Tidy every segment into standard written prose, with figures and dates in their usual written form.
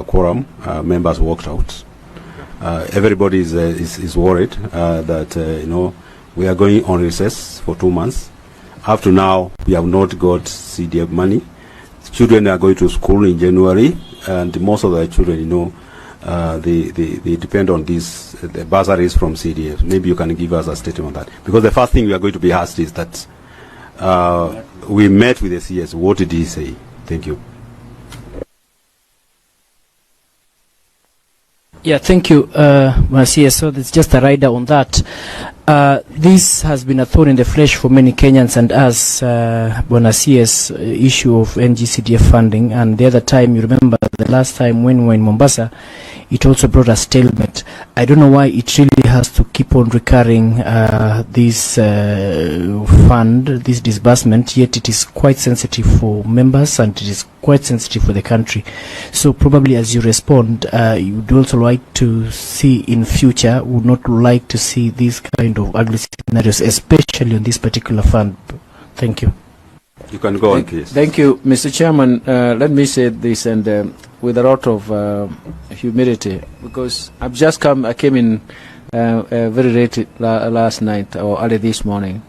quorum. Members walked out. Everybody is worried that we are going on recess for 2 months. Up to now, we have not got CDF money. Children are going to school in January, and most of the children, they depend on these the bursaries from CDF. Maybe you can give us a statement on that, because the first thing we are going to be asked is that we met with the CS. What did he say? Thank you. Yeah, thank you, CS. So there's just a rider on that. This has been a thorn in the flesh for many Kenyans, and as CS issue of NGCDF funding, and the other time, you remember the last time when we were in Mombasa, it also brought a stalemate. I don't know why it really has to keep on recurring this fund, this disbursement, yet it is quite sensitive for members and it is quite sensitive for the country. So probably as you respond, you would also like to see in future, would not like to see these kind of ugly scenarios, especially on this particular fund. Thank you. You can go on, please. Thank you, Mr. Chairman. Let me say this, and with a lot of humility, because I came in very late last night or early this morning,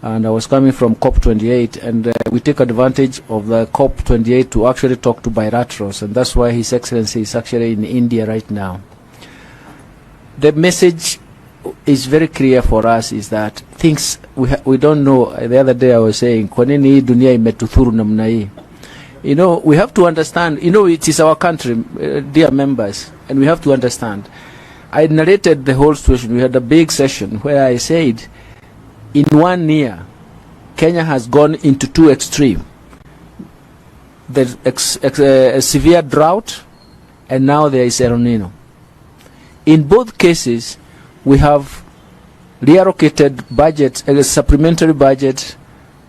and I was coming from COP28, and we take advantage of the COP28 to actually talk to bilaterals, and that's why His Excellency is actually in India right now. The message is very clear for us, is that things we don't know. The other day I was saying, kwa nini dunia imetuthuru namna hii? We have to understand, it is our country, dear members, and we have to understand. I narrated the whole situation. We had a big session where I said, in 1 year, Kenya has gone into two extremes. There's a severe drought, and now there is El Nino. In both cases, we have reallocated budgets, a supplementary budget,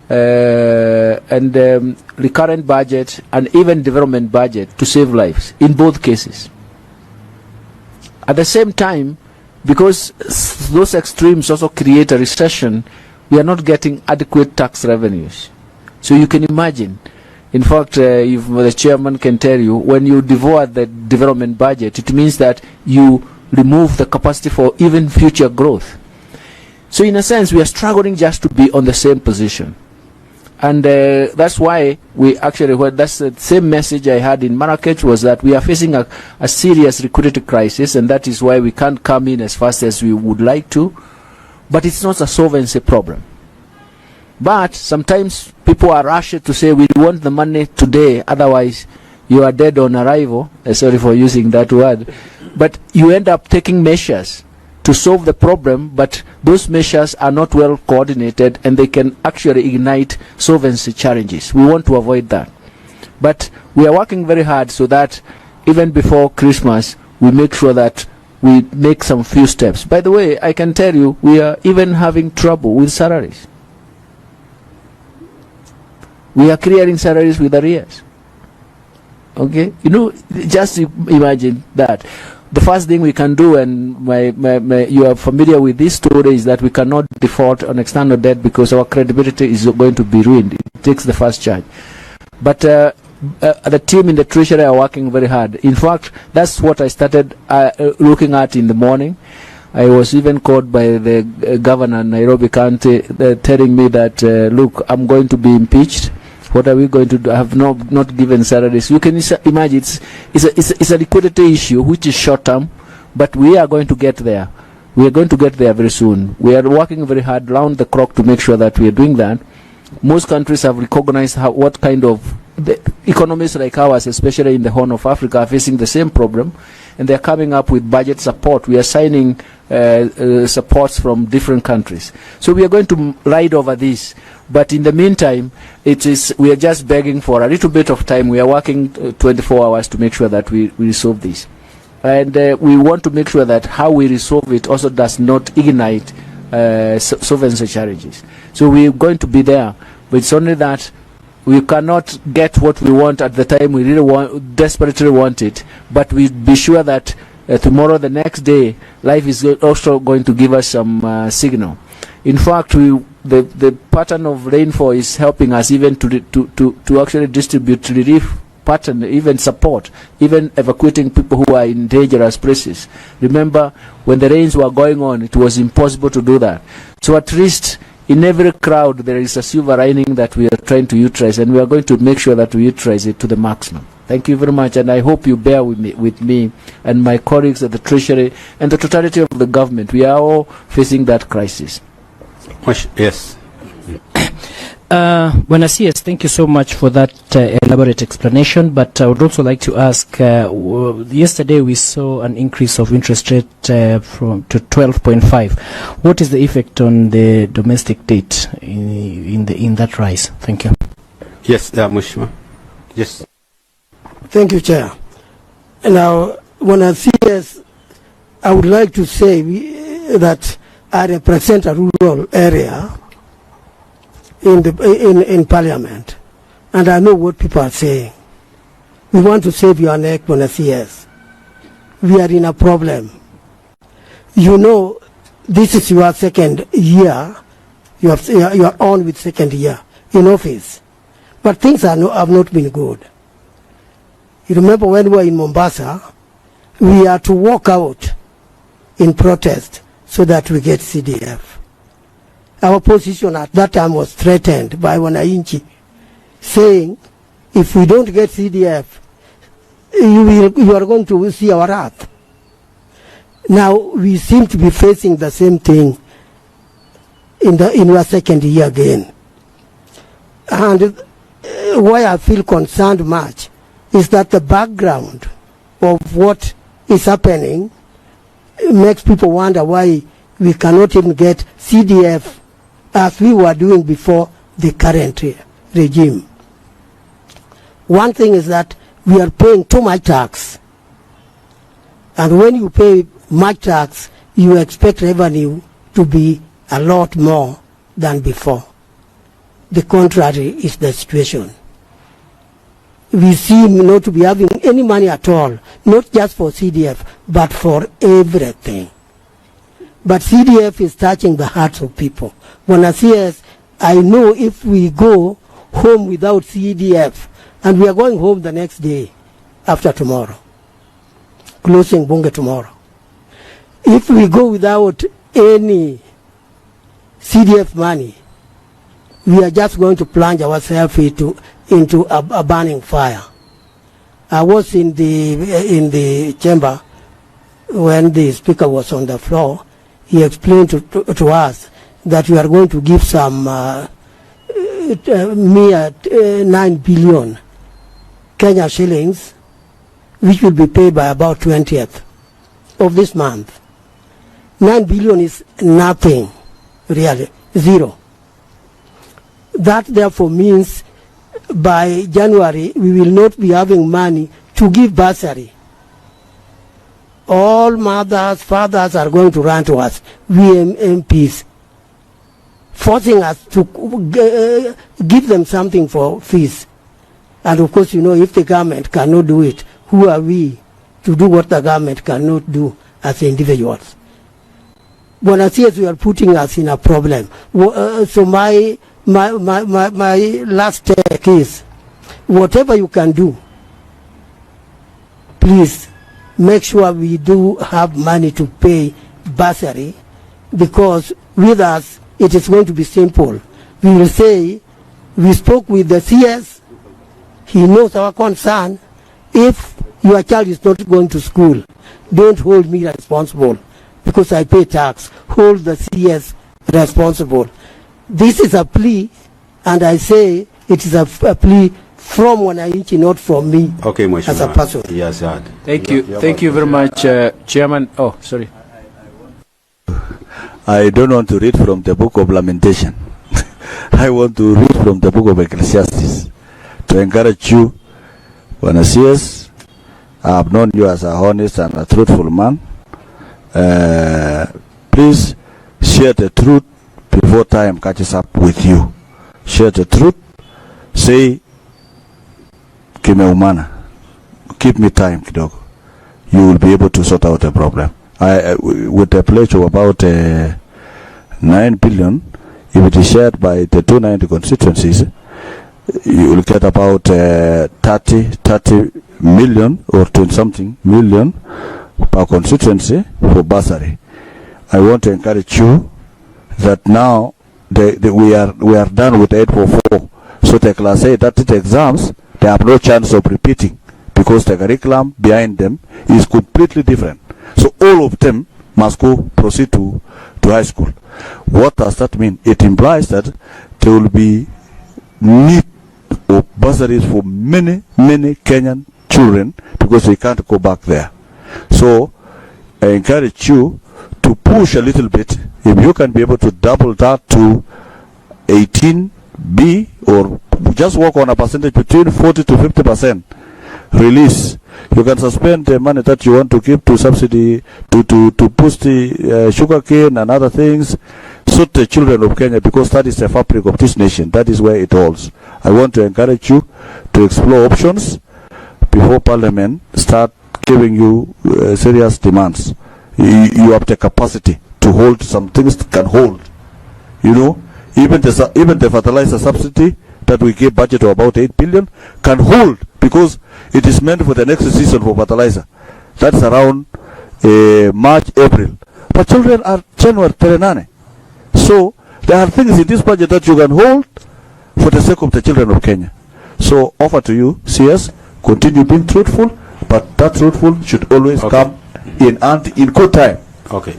and recurrent budget, and even development budget to save lives in both cases. At the same time, because those extremes also create a recession, we are not getting adequate tax revenues. So you can imagine, in fact, if the chairman can tell you, when you devour the development budget, it means that you remove the capacity for even future growth. So in a sense, we are struggling just to be on the same position. And that's why we actually, that's the same message I had in Marrakech, was that we are facing a serious liquidity crisis, and that is why we can't come in as fast as we would like to. But it's not a solvency problem. But sometimes people are rushed to say, we want the money today, otherwise you are dead on arrival. Sorry for using that word. But you end up taking measures to solve the problem, but those measures are not well coordinated, and they can actually ignite solvency challenges. We want to avoid that. But we are working very hard so that even before Christmas, we make sure that we make some few steps. By the way, I can tell you, we are even having trouble with salaries. We are clearing salaries with arrears. Okay? Just imagine that. The first thing we can do, and you are familiar with this story, is that we cannot default on external debt because our credibility is going to be ruined. It takes the first charge. But the team in the Treasury are working very hard. In fact, that's what I started looking at in the morning. I was even called by the governor in Nairobi County telling me that, look, I'm going to be impeached. What are we going to do? I have not given salaries. You can imagine it's a liquidity issue which is short term, but we are going to get there. We are going to get there very soon. We are working very hard round the clock to make sure that we are doing that. Most countries have recognized what kind of economies like ours, especially in the Horn of Africa, are facing the same problem, and they are coming up with budget support. We are signing supports from different countries. So we are going to ride over this. But in the meantime, we are just begging for a little bit of time. We are working 24 hours to make sure that we resolve this. And we want to make sure that how we resolve it also does not ignite solvency challenges. So we're going to be there. But it's only that we cannot get what we want at the time we really desperately want it. But we be sure that tomorrow, the next day, life is also going to give us some signal. In fact, the pattern of rainfall is helping us even to actually distribute relief partner, even support, even evacuating people who are in dangerous places. Remember, when the rains were going on, it was impossible to do that. So at least in every crowd, there is a silver lining that we are trying to utilize, and we are going to make sure that we utilize it to the maximum. Thank you very much, and I hope you bear with me and my colleagues at the Treasury and the totality of the government. We are all facing that crisis. Yes. Bwana CS, thank you so much for that elaborate explanation, but I would also like to ask, yesterday we saw an increase of interest rate from to 12.5. What is the effect on the domestic debt in that rise? Thank you. Yes, Mheshimiwa. Yes. Thank you, Chair. Now, when I see this, I would like to say that I represent a rural area in Parliament, and I know what people are saying. We want to save your neck, when I see yes. We are in a problem. You know, this is your second year. You are on with second year in office, but things have not been good. You remember when we were in Mombasa, we had to walk out in protest so that we get CDF. Our position at that time was threatened by wananchi, saying, if we don't get CDF, you are going to see our wrath. Now we seem to be facing the same thing in our second year again. And why I feel concerned much is that the background of what is happening makes people wonder why we cannot even get CDF as we were doing before the current regime. One thing is that we are paying too much tax. And when you pay much tax, you expect revenue to be a lot more than before. The contrary is the situation. We seem not to be having any money at all, not just for CDF, but for everything. But CDF is touching the hearts of people. When I see us, I know if we go home without CDF, and we are going home the next day after tomorrow, closing Bunge tomorrow. If we go without any CDF money, we are just going to plunge ourselves into a burning fire. I was in the chamber when the speaker was on the floor. He explained to us that we are going to give some mere 9 billion Kenya shillings, which will be paid by about 20th of this month. 9 billion is nothing, really, zero. That therefore means by January we will not be having money to give bursary. All mothers, fathers are going to run to us, we MPs, forcing us to give them something for fees. And of course, you know, if the government cannot do it, who are we to do what the government cannot do as individuals? When I see us, we are putting us in a problem. So my last take is, whatever you can do, please make sure we do have money to pay bursary, because with us it is going to be simple. We will say, we spoke with the CS, he knows our concern. If your child is not going to school, don't hold me responsible because I pay tax. Hold the CS responsible. This is a plea, and I say it is a plea from wananchi, not from me. Okay, as a person. Yes, sir. Thank you. Thank you very much, Chairman. Oh, sorry. I don't want to read from the book of Lamentation. I want to read from the book of Ecclesiastes to encourage you. When I see us, I have known you as a honest and a truthful man. Please share the truth before time catches up with you. Share the truth. Say, kimeumana. Give me time, kidogo. You will be able to sort out the problem. With a pledge of about 9 billion, if it is shared by the 290 constituencies, you will get about 30 million or 20 something million per constituency for bursary. I want to encourage you that now we are done with 844. So the class 8 exams, they have no chance of repeating because the curriculum behind them is completely different. So all of them must proceed to high school. What does that mean? It implies that there will be need of bursaries for many Kenyan children because they can't go back there. So I encourage you to push a little bit. If you can be able to double that to 18B, or just work on a percentage between 40 to 50% release. You can suspend the money that you want to give to subsidy to push the sugar cane and other things, suit the children of Kenya, because that is the fabric of this nation. That is where it holds. I want to encourage you to explore options before Parliament start giving you serious demands. You have the capacity to hold some things that can hold. You know, even the fertilizer subsidy that we gave budget of about 8 billion can hold, because it is meant for the next season for fertilizer. That's around March, April. But children are January 39. So there are things in this budget that you can hold for the sake of the children of Kenya. So offer to you, CS, continue being truthful, but that truthful should always come in good time. Okay.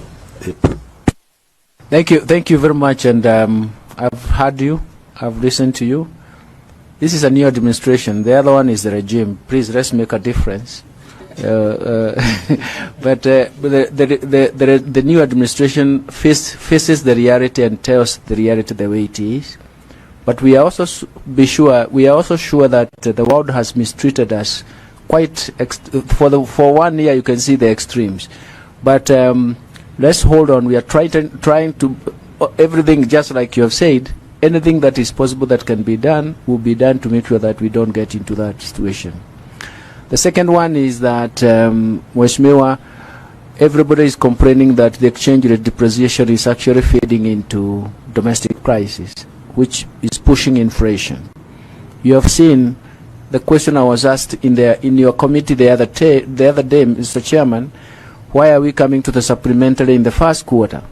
Thank you very much, and I've heard you, I've listened to you. This is a new administration. The other one is the regime. Please, let's make a difference. But the new administration faces the reality and tells the reality the way it is. But we are also sure that the world has mistreated us quite for 1 year. You can see the extremes. But let's hold on. We are trying to everything, just like you have said. Anything that is possible that can be done will be done to make sure that we don't get into that situation. The second one is that, Mheshimiwa, everybody is complaining that the exchange rate depreciation is actually feeding into domestic crisis, which is pushing inflation. You have seen the question I was asked in your committee the other day, Mr. Chairman, why are we coming to the supplementary in the first quarter?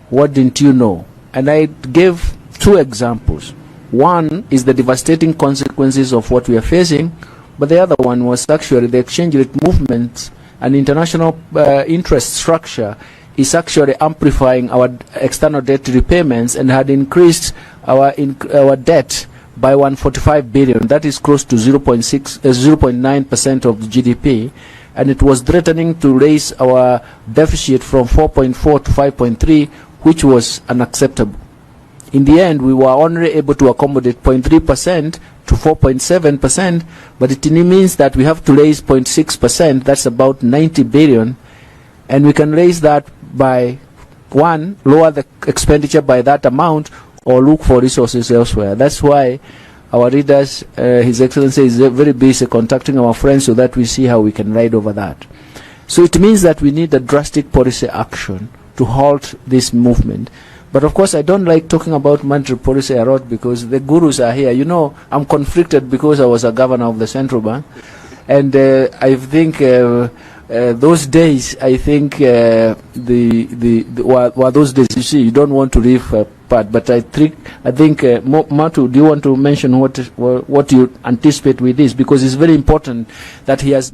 What didn't you know? And I gave 2 examples. One is the devastating consequences of what we are facing, but the other one was actually the exchange rate movements and international interest structure is actually amplifying our external debt repayments and had increased our debt by 145 billion. That is close to 0.9% of the GDP, and it was threatening to raise our deficit from 4.4 to 5.3, which was unacceptable. In the end, we were only able to accommodate 0.3% to 4.7%, but it means that we have to raise 0.6%, that's about 90 billion, and we can raise that by, 1, lower the expenditure by that amount, or look for resources elsewhere. That's why our leaders, His Excellency, is very busy contacting our friends so that we see how we can ride over that. So it means that we need a drastic policy action to halt this movement. But of course, I don't like talking about monetary policy a lot because the gurus are here. You know, I'm conflicted because I was a governor of the central bank, and I think those days, I think were those days. You see, you don't want to leave part, but I think Matu, do you want to mention what you anticipate with this, because it's very important that he has.